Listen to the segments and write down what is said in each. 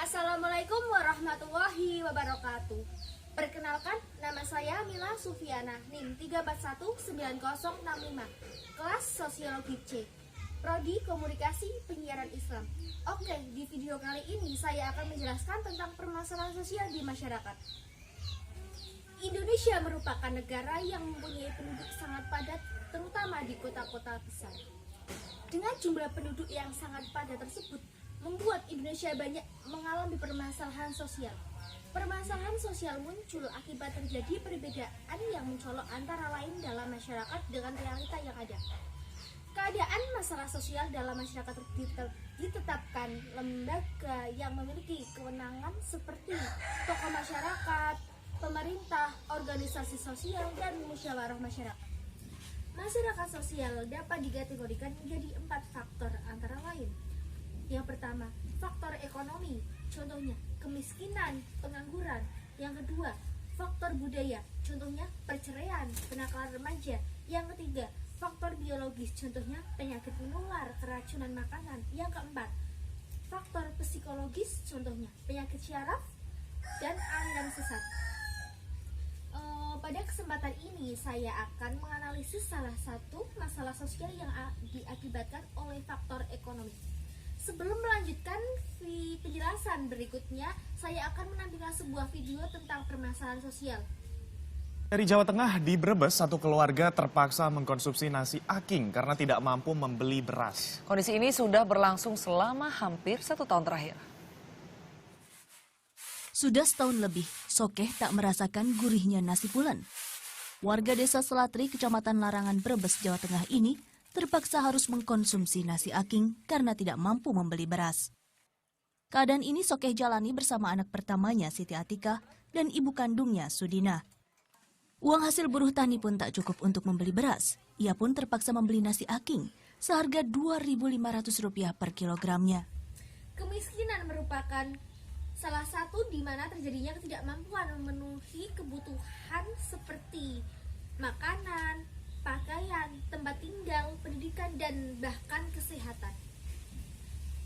Assalamualaikum warahmatullahi wabarakatuh. Perkenalkan, nama saya Mila Sufiana, NIM 3419065, kelas Sosiologi C, Prodi Komunikasi Penyiaran Islam. Oke, di video kali ini saya akan menjelaskan tentang permasalahan sosial di masyarakat. Indonesia merupakan negara yang mempunyai penduduk sangat padat, terutama di kota-kota besar. Dengan jumlah penduduk yang sangat padat tersebut, membuat Indonesia banyak mengalami permasalahan sosial. Permasalahan sosial muncul akibat terjadi perbedaan yang mencolok antara lain dalam masyarakat dengan realita yang ada. Keadaan masalah sosial dalam masyarakat ditetapkan lembaga yang memiliki kewenangan seperti tokoh masyarakat, pemerintah, organisasi sosial, dan musyawarah masyarakat. Masyarakat sosial dapat dikategorikan menjadi 4 faktor antara lain. Yang pertama, faktor ekonomi, contohnya kemiskinan, pengangguran. Yang kedua, faktor budaya, contohnya perceraian, kenakalan remaja. Yang ketiga, faktor biologis, contohnya penyakit menular, keracunan makanan. Yang keempat, faktor psikologis, contohnya penyakit syaraf dan aliran sesat. Pada kesempatan ini saya akan menganalisis salah satu masalah sosial yang diakibatkan oleh faktor ekonomi. Sebelum melanjutkan penjelasan berikutnya, saya akan menampilkan sebuah video tentang permasalahan sosial. Dari Jawa Tengah, di Brebes, satu keluarga terpaksa mengkonsumsi nasi aking karena tidak mampu membeli beras. Kondisi ini sudah berlangsung selama hampir 1 tahun terakhir. Sudah setahun lebih, Sokeh tak merasakan gurihnya nasi pulen. Warga desa Selatri, Kecamatan Larangan, Brebes, Jawa Tengah ini terpaksa harus mengkonsumsi nasi aking karena tidak mampu membeli beras. Keadaan ini Sokeh jalani bersama anak pertamanya Siti Atika dan ibu kandungnya Sudina. Uang hasil buruh tani pun tak cukup untuk membeli beras. Ia pun terpaksa membeli nasi aking seharga Rp2.500 per kilogramnya. Kemiskinan merupakan salah satu di mana terjadinya ketidakmampuan memenuhi kebutuhan seperti makanan, pakaian, tempat tinggal, pendidikan, dan bahkan kesehatan.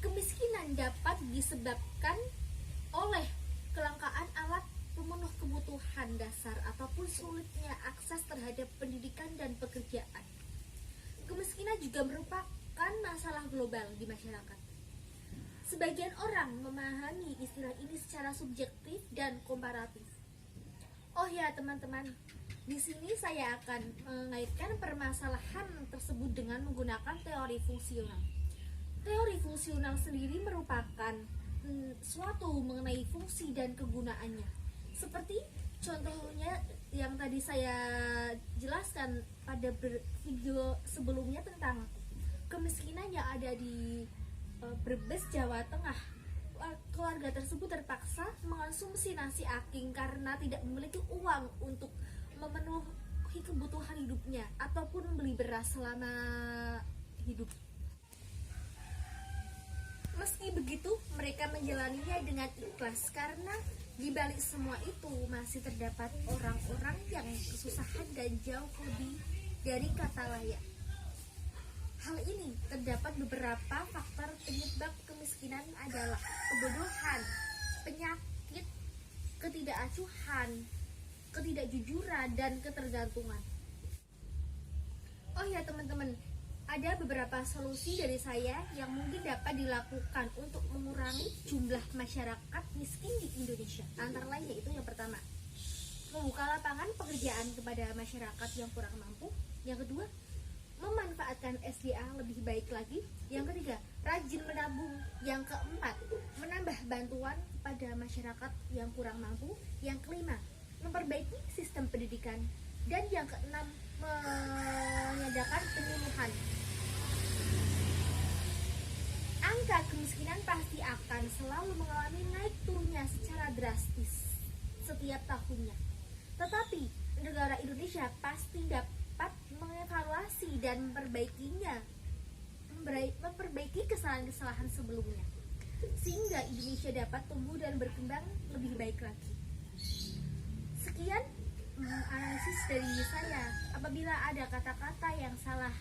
Kemiskinan dapat disebabkan oleh kelangkaan alat pemenuh kebutuhan dasar ataupun sulitnya akses terhadap pendidikan dan pekerjaan. Kemiskinan juga merupakan masalah global di masyarakat. Sebagian orang memahami istilah ini secara subjektif dan komparatif. Oh ya teman-teman, di sini saya akan mengaitkan permasalahan tersebut dengan menggunakan teori fungsional. Teori fungsional sendiri merupakan suatu mengenai fungsi dan kegunaannya. Seperti contohnya yang tadi saya jelaskan pada video sebelumnya tentang kemiskinan yang ada di Brebes, Jawa Tengah. Keluarga tersebut terpaksa mengonsumsi nasi aking karena tidak memiliki uang untuk memenuhi kebutuhan hidupnya ataupun membeli beras selama hidup. Meski begitu, mereka menjalaninya dengan ikhlas karena di balik semua itu masih terdapat orang-orang yang kesusahan dan jauh lebih dari kata layak. Hal ini terdapat beberapa faktor penyebab kemiskinan adalah kebodohan, penyakit, ketidakacuhan, ketidakjujuran, dan ketergantungan. Oh ya teman-teman, ada beberapa solusi dari saya yang mungkin dapat dilakukan untuk mengurangi jumlah masyarakat miskin di Indonesia. Antara lain yaitu yang pertama, membuka lapangan pekerjaan kepada masyarakat yang kurang mampu. Yang kedua, memanfaatkan SDA lebih baik lagi. Yang ketiga, rajin menabung. Yang keempat, menambah bantuan pada masyarakat yang kurang mampu. Yang kelima, memperbaiki sistem pendidikan. Dan yang keenam, mengadakan penyuluhan. Angka kemiskinan pasti akan selalu mengalami naik turunnya secara drastis setiap tahunnya. Tetapi negara Indonesia pasti dapat mengevaluasi dan memperbaiki kesalahan-kesalahan sebelumnya, sehingga Indonesia dapat tumbuh dan berkembang lebih baik lagi. Sekian analisis dari saya. Apabila ada kata-kata yang salah,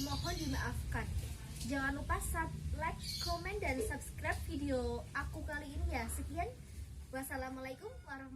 mohon dimaafkan. Jangan lupa like, komen, dan subscribe video aku kali ini ya. Wassalamualaikum warahmatullahi